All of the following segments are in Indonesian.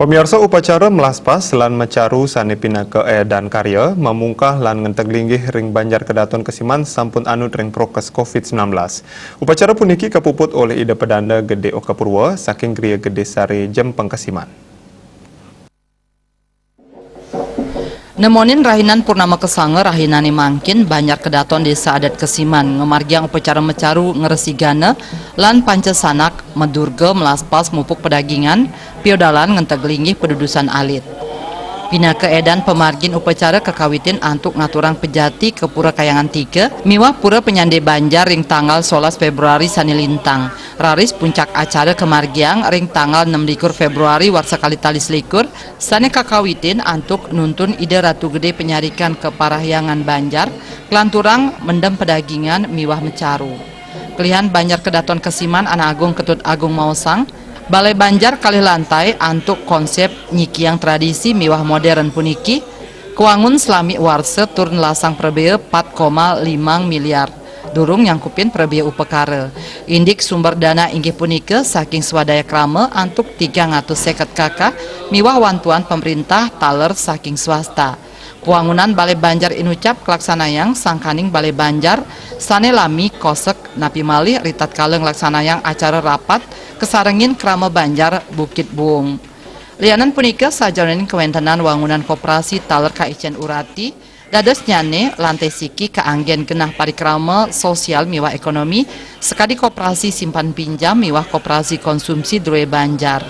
Pemirsa upacara melaspas lan mecaru sane pinake dan karya memungkah lan ngenteg linggih ring Banjar Kedaton Kesiman sampun anut ring prokes COVID-19. Upacara puniki kapuput oleh Ida Pedanda Gede Oka Purwo saking Griya Gede Sari Jempeng Kesiman. Nemonin rahinan Purnama Kesange rahinane mangkin Banjar Kedaton Desa Adat Kesiman ngemargiang upacara mecaru ngeresigana lan pancesanak medurga melaspas mupuk pedagingan piodalan ngenteg linggih pedudusan alit. Pinake edan pemargin upacara kekawitin antuk ngaturang pejati ke Pura Kayangan 3 miwah Pura Penyande Banjar ring tanggal 11 Februari sani lintang. Raris puncak acara kemargiang ring tanggal 16 Februari warsa kali talis likur sani kakawitin antuk nuntun ide Ratu Gede penyarikan ke Parahyangan Banjar kelanturang mendem pedagingan miwah mecaru. Kelihan Banjar Kedaton Kesiman Anak Agung Ketut Agung Mausang Balai Banjar kalih lantai antuk konsep nyikiang tradisi miwah modern puniki kuangun selami warse turun lasang prebea 4,5 miliar durung nyangkupin prebea upekara indik sumber dana inggih punike saking swadaya krama antuk 350 kakak miwah wantuan pemerintah taler saking swasta. Kuangunan Balai Banjar inucap kelaksanayang sangkaning Balai Banjar sane lami kosek napi malih ritat kaleng laksanayang acara rapat kesarengin Krama Banjar Bukit Buung. Lianan punika sajroning kewentenan wangunan koperasi taler Kaicen Urati dados nyane lantai siki kaanggen genah parikrama sosial miwah ekonomi sekadi koperasi simpan pinjam miwah koperasi konsumsi Drue Banjar.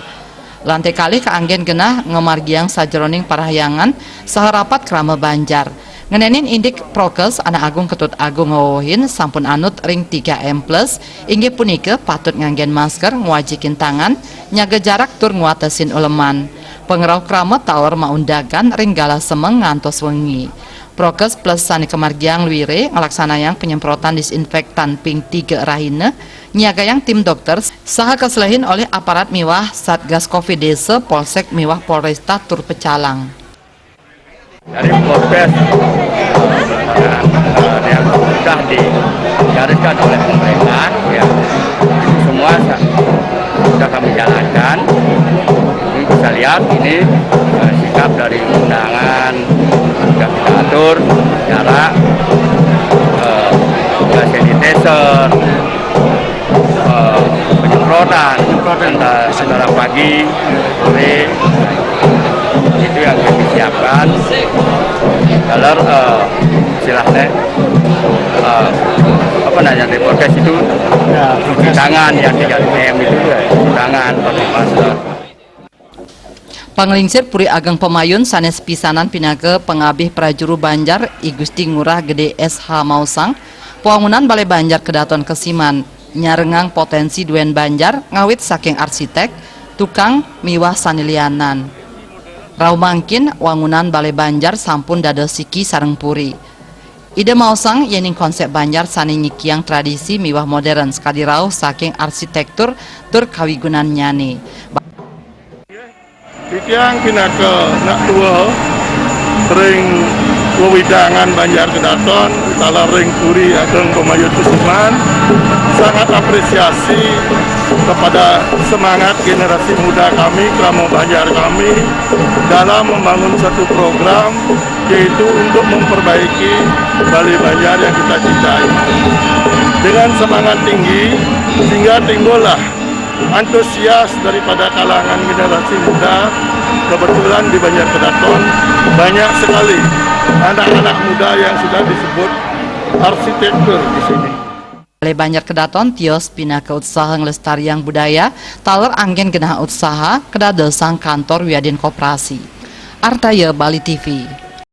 Lantai kalih kaanggen genah ngemargiang sajroning parahyangan saha rapat Krama Banjar. Ngenenin indik prokes Anak Agung Ketut Agung ngawohin sampun anut ring 3M+, inggih punike patut nganggen masker, ngwajikin tangan, nyaga jarak tur nguatesin uleman. Pengerau krama taler maundagan ring gala semeng ngantos wengi. Prokes plus sani kemargiang luire ngelaksanayang penyemprotan disinfektan ping 3 rahine, nyagayang tim dokter saha keselehin oleh aparat miwah Satgas Covid Desa Polsek miwah Polresta tur Pecalang. Dari proses yang sudah digariskan oleh pemerintah, ya semua sudah kami jalankan. Ini bisa lihat ini sikap dari undangan sudah kita atur jarak, sanitizer, penyemprotan antara pagi, sore. Itu yang kami siapkan dalam istilahnya di proses itu cuci tangan yang 3M itu ya tangan pakai masker. Panglingsir Puri Ageng Pemayun sanes pisanan pinake pengabih prajuru Banjar I Gusti Ngurah Gede SH Mausang Puangunan Balai Banjar Kedaton Kesiman nyarengang potensi duen Banjar ngawit saking arsitek tukang miwah sanilianan. Raumangkin wangunan Balai Banjar sampun dados siki sareng puri. Ide Mausang yening konsep Banjar sani nyikiang tradisi miwah modern sekali rauh saking arsitektur tur kawigunan nyane. Tiang pinake nak tua ring wewidangan Banjar Kedaton taler ring Puri Ageng Pemayun Kesiman sangat apresiasi kepada semangat generasi muda kami, Krama Banjar kami dalam membangun satu program yaitu untuk memperbaiki Balai Banjar yang kita cintai. Dengan semangat tinggi sehingga timbullah antusias daripada kalangan generasi muda. Kebetulan di Banjar Kedaton banyak sekali anak-anak muda yang sudah disebut arsitektur di sini. Balai Banjar Kedaton tios pinake usaha ngelestariang budaya taler anggen genah usaha kedadosang kantor wiadin koperasi. Artaya Bali TV.